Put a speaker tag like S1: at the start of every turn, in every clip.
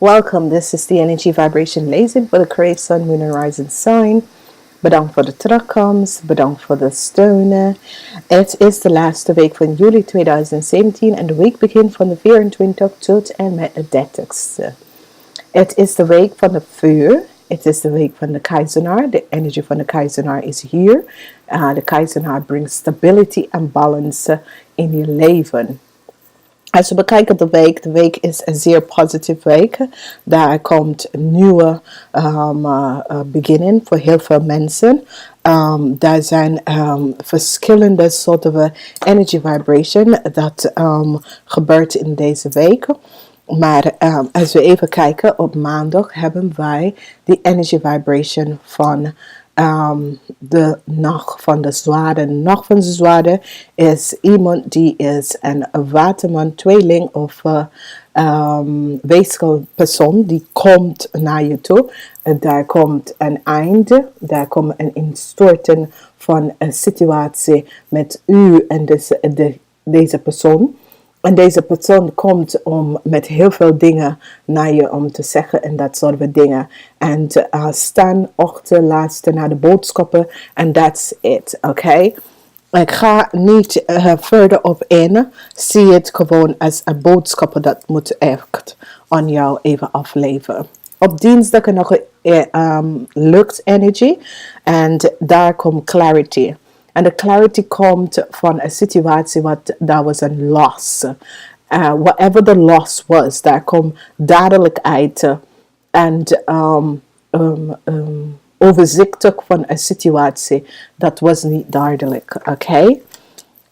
S1: Welcome, this is the energy vibration Lezing voor de Kreeft Sun, Moon and Rising sign. Bedankt voor de terugkomst, bedankt voor de steunen. Het is de laatste week van juli 2017 en de week begint van de 24 tot en met de 30ste. Het is de week van de vuur. Het is de week van de keizenaar. De energie van de keizenaar is hier. De keizenaar brengt stability en balance in je leven. Als we bekijken de week is een zeer positieve week. Daar komt een nieuwe beginning voor heel veel mensen. Daar zijn verschillende soorten energy vibration dat gebeurt in deze week. Maar als we even kijken, op maandag hebben wij die energy vibration van de nacht van de zwaarden. De nacht van de zwaarden is iemand die is een waterman, tweeling of weeskpersoon die komt naar je toe. Daar komt een einde, daar komt een instorten van een situatie met u en deze persoon. En deze persoon komt met heel veel dingen naar je om te zeggen en dat soort van dingen. En staan, ochtend, laatste naar de boodschappen en that's it, oké? Ik ga niet verder op in. Zie het gewoon als een boodschappen dat moet echt aan jou even afleveren. Op dinsdag nog lucht energy en daar komt clarity. En de clarity komt van een situatie daar was een loss. Whatever the loss was, daar komt duidelijkheid en overzichtig van een situatie. Dat was niet duidelijk, oké?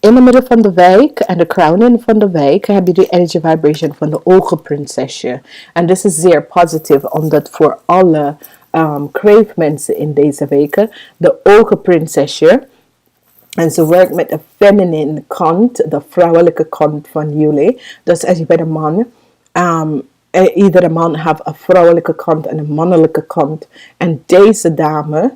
S1: In de midden van de week en de crowning van de week heb je de energy vibration van de ogenprinsesje. En dit is zeer positief, omdat voor alle Kreeft mensen in deze weken de ogenprinsesje. En ze werkt met de feminine kant, de vrouwelijke kant van Juli. Dus als je bij de man, iedere man heeft een vrouwelijke kant en een mannelijke kant. En deze dame,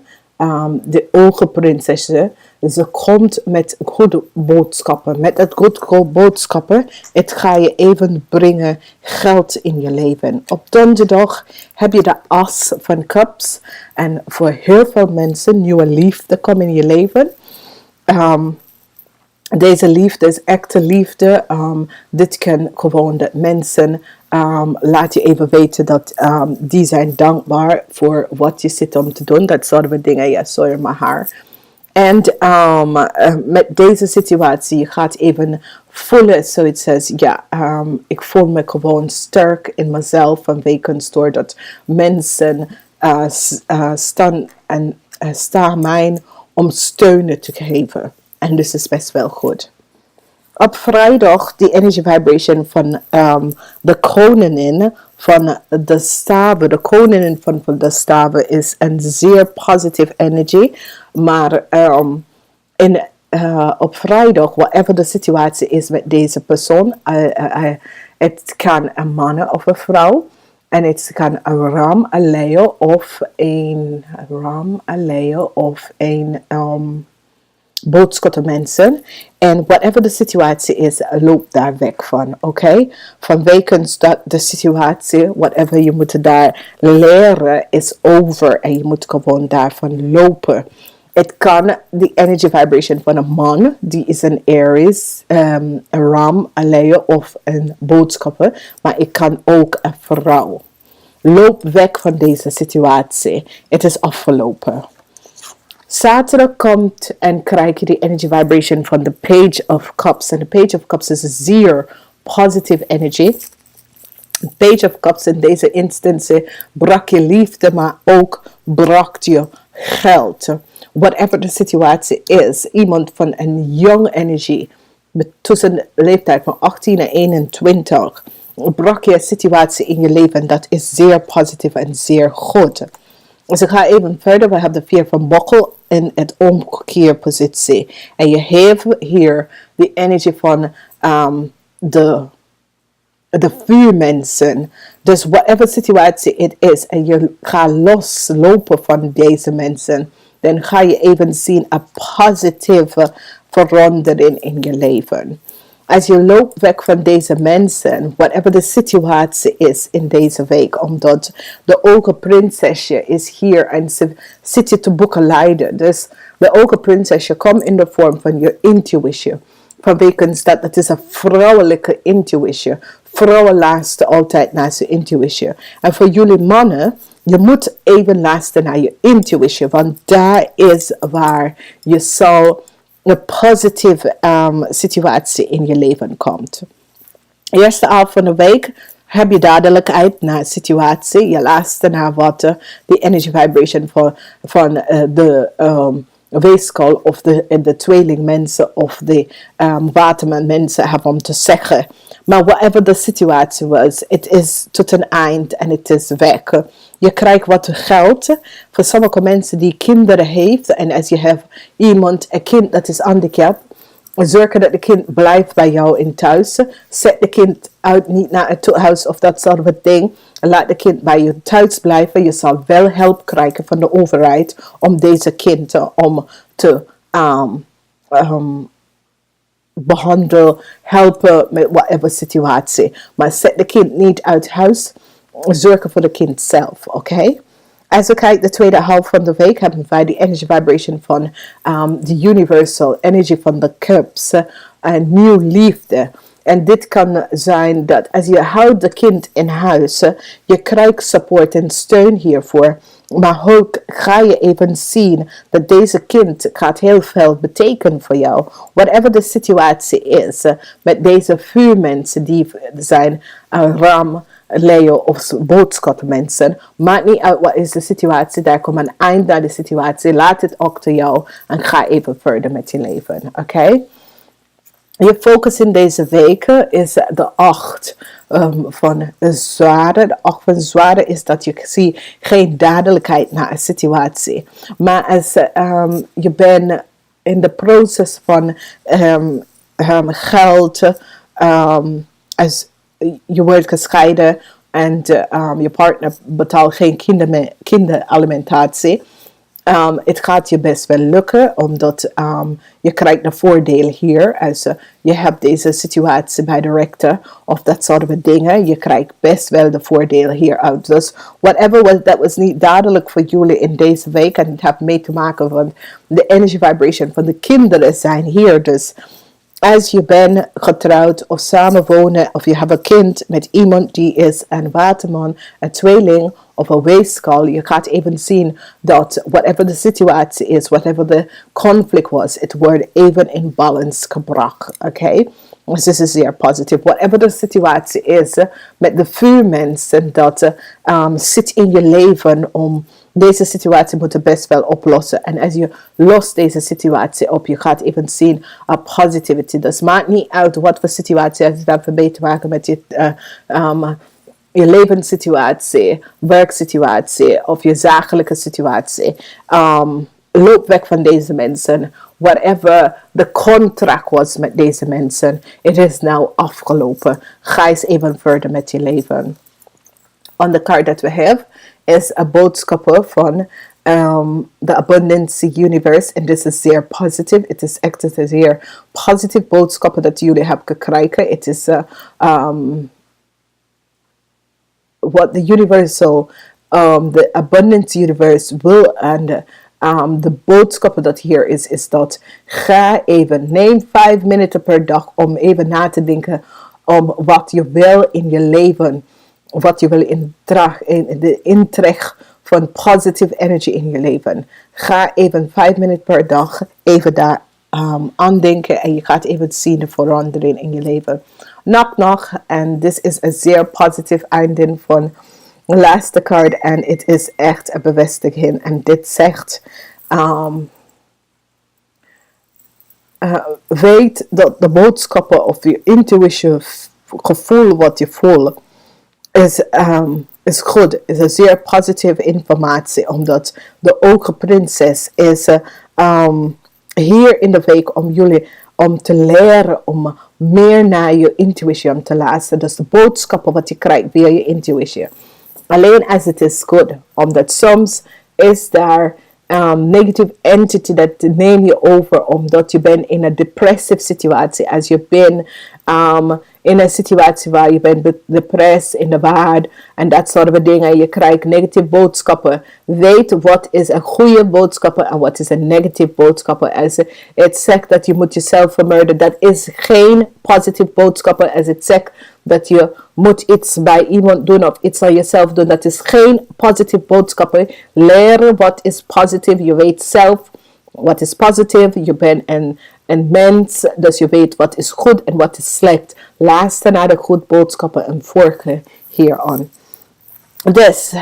S1: de ogenprinsesje, ze komt met goede boodschappen. Met het goede boodschappen, het ga je even brengen geld in je leven. Op donderdag heb je de as van cups. En voor heel veel mensen, nieuwe liefde komt in je leven. Deze liefde is echte liefde. Dit kan gewoon dat mensen laat je even weten dat die zijn dankbaar voor wat je zit om te doen. Dat soort van dingen. Ja, sorry, mijn haar. En met deze situatie, je gaat even voelen, zoiets als, ja, ik voel me gewoon sterk in mezelf vanwege doordat mensen staan mij om steunen te geven. En dus is best wel goed. Op vrijdag, die energy vibration van de koningin van de staven. De koningin van de staven is een zeer positieve energy. Maar op vrijdag, whatever de situatie is met deze persoon. Het kan een man of een vrouw. En het kan een ram, een leeuw of een boodschapper mensen. En whatever de situatie is, loop daar weg van, oké? Vanwege dat de situatie, whatever je moet daar leren, is over. En je moet gewoon daarvan lopen. Het kan de energy vibration van een man, die is een Aries, een ram, een leeuw of een boodschapper. Maar het kan ook een vrouw. Loop weg van deze situatie. Het is afgelopen. Zaterdag komt en krijg je de energy vibration van de Page of Cups. En de Page of Cups is een zeer positive energy. Page of Cups in deze instantie brak je liefde, maar ook brak je geld. Whatever de situatie is. Iemand van een young energy, tussen de leeftijd van 18 en 21, brak je een situatie in je leven. Dat is zeer positief en zeer goed. Dus ik ga even verder. We hebben de 4 van bokkel in het omkeerpositie. En je hebt hier de energie van de vuurmensen. Dus whatever situatie het is. En je gaat loslopen van deze mensen. Dan ga je even zien een positieve verandering in je leven. Als je loopt weg van deze mensen, whatever de situatie is in deze week, omdat de ogen prinsesje is hier en ze zit je te begeleiden. Dus de ogen prinsesje komt in de vorm van je intuïtie. Vanwege dat het is een vrouwelijke intuïtie. Vrouwen luisteren altijd naar zijn intuïtie. En voor jullie mannen, je moet even luisteren naar je intuïtie. Want daar is waar je zal een positieve situatie in je leven komt. Eerste avond van de week heb je duidelijkheid naar de situatie. Je luistert naar wat de energy vibration van de weeskal of de tweelingmensen of de waterman-mensen hebben om te zeggen. Maar whatever de situatie was, het is tot een eind en het is weg. Je krijgt wat geld voor sommige mensen die kinderen heeft. En als je hebt iemand, een kind dat is handicapt, zorg dat de kind blijft bij jou in thuis. Zet de kind uit, niet naar het huis of dat soort van ding. Laat de kind bij je thuis blijven. Je zal wel hulp krijgen van de overheid om deze kind om te behandelen, helpen met whatever situatie. Maar zet de kind niet uit huis. Zorg voor de kind zelf, oké? Als we kijken de tweede helft van de week hebben wij de energy vibration van de universal energy van de cups en nieuw liefde. En dit kan zijn dat als je houdt de kind in huis, je krijgt support en steun hiervoor. Maar ook ga je even zien dat deze kind gaat heel veel betekenen voor jou. Whatever de situatie is met deze vuurmensen die zijn ram, Leo of boodschappenmensen. Maakt niet uit wat is de situatie. Daar komt een eind naar de situatie. Laat het ook te jou en ga even verder met je leven. Oké? Je focus in deze weken is de 8 van zware. De 8 van zware is dat je ziet geen duidelijkheid naar een situatie. Maar als je bent in de proces van geld, als je wordt gescheiden en je partner betaalt geen kinderalimentatie. Het gaat je best wel lukken, omdat je krijgt een voordeel hier. Als je hebt deze situatie bij de rechter of dat soort van dingen. Je krijgt best wel de voordeel hieruit. Dus whatever dat was niet duidelijk voor jullie in deze week. En het heeft mee te maken van de energy vibration van de kinderen zijn hier. Dus als je bent getrouwd of samenwonen of je hebt een kind met iemand die is een waterman, een tweeling of een weeskal, je gaat even zien dat whatever de situatie is, whatever de conflict was, het wordt even in balance gebracht. Oké? Dus dit is zeer positief. Whatever de situatie is met de vuurmensen dat zit in je leven om deze situatie moet je best wel oplossen. En als je lost deze situatie op, je gaat even zien positivity. Dus maakt niet uit wat voor situatie het heeft mee te maken met je levenssituatie, werksituatie of je zakelijke situatie. Loop weg van deze mensen. Whatever de contract was met deze mensen, het is nou afgelopen. Ga eens even verder met je leven. On de kaart dat we hebben is een boodschap van de Abundance Universe. En dit is zeer positief. Het is echt een zeer positief boodschap dat jullie hebben gekregen. Het is wat de Universal, de Abundance Universe wil. En de boodschap dat hier is dat ga even, neem 5 minuten per dag om even na te denken om wat je wil in je leven. Wat je wil in de intrek van positive energy in je leven. Ga even 5 minuten per dag even daar aan denken. En je gaat even zien de verandering in je leven. Nog. En dit is een zeer positief einde van de laatste kaart. En het is echt een bevestiging. En dit zegt weet dat de boodschappen of je intuïtie gevoel wat je voelt is goed. Is een zeer positieve informatie. Omdat de oogprinses is hier in de week om jullie om te leren om meer naar je intuïtie om te luisteren. Dus de boodschappen wat je krijgt via je intuïtie. Alleen als het is goed. Omdat soms is daar negative entity dat neem je over omdat je bent in een depressive situatie. Als je bent in een situatie waar je bent depressed, in de war en dat soort van dingen. Je krijgt negatieve boodschappen. Weet wat is een goede boodschap en wat is een negatieve boodschap. Als het zegt dat je moet jezelf vermoorden, dat is geen positieve boodschap. Als het zegt dat je moet iets bij iemand doen of iets aan jezelf doen, dat is geen positieve boodschap. Leren wat is positief. Je weet zelf wat is positief. Je bent een mens, dus je weet wat is goed en wat is slecht. Luister naar de goede boodschappen en volgen hieraan. Dus,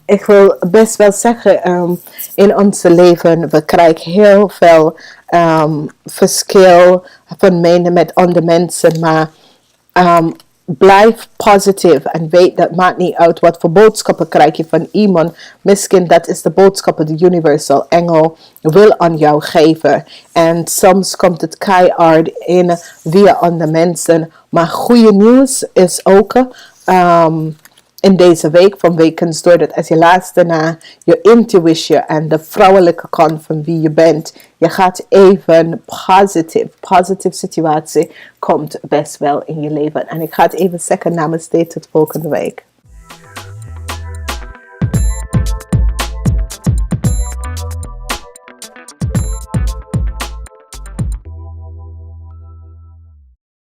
S1: ik wil best wel zeggen, in ons leven, we krijgen heel veel verschil van meningen met andere mensen, maar blijf positief en weet dat maakt niet uit wat voor boodschappen krijg je van iemand. Misschien dat is de boodschap de universal engel wil aan jou geven. En soms komt het keihard in via andere mensen. Maar goede nieuws is ook in deze week van Wekens door dat als je luistert naar je intuïtie en de vrouwelijke kant van wie je bent, je gaat even positieve situatie komt best wel in je leven. En ik ga het even zeggen namens dit tot volgende week.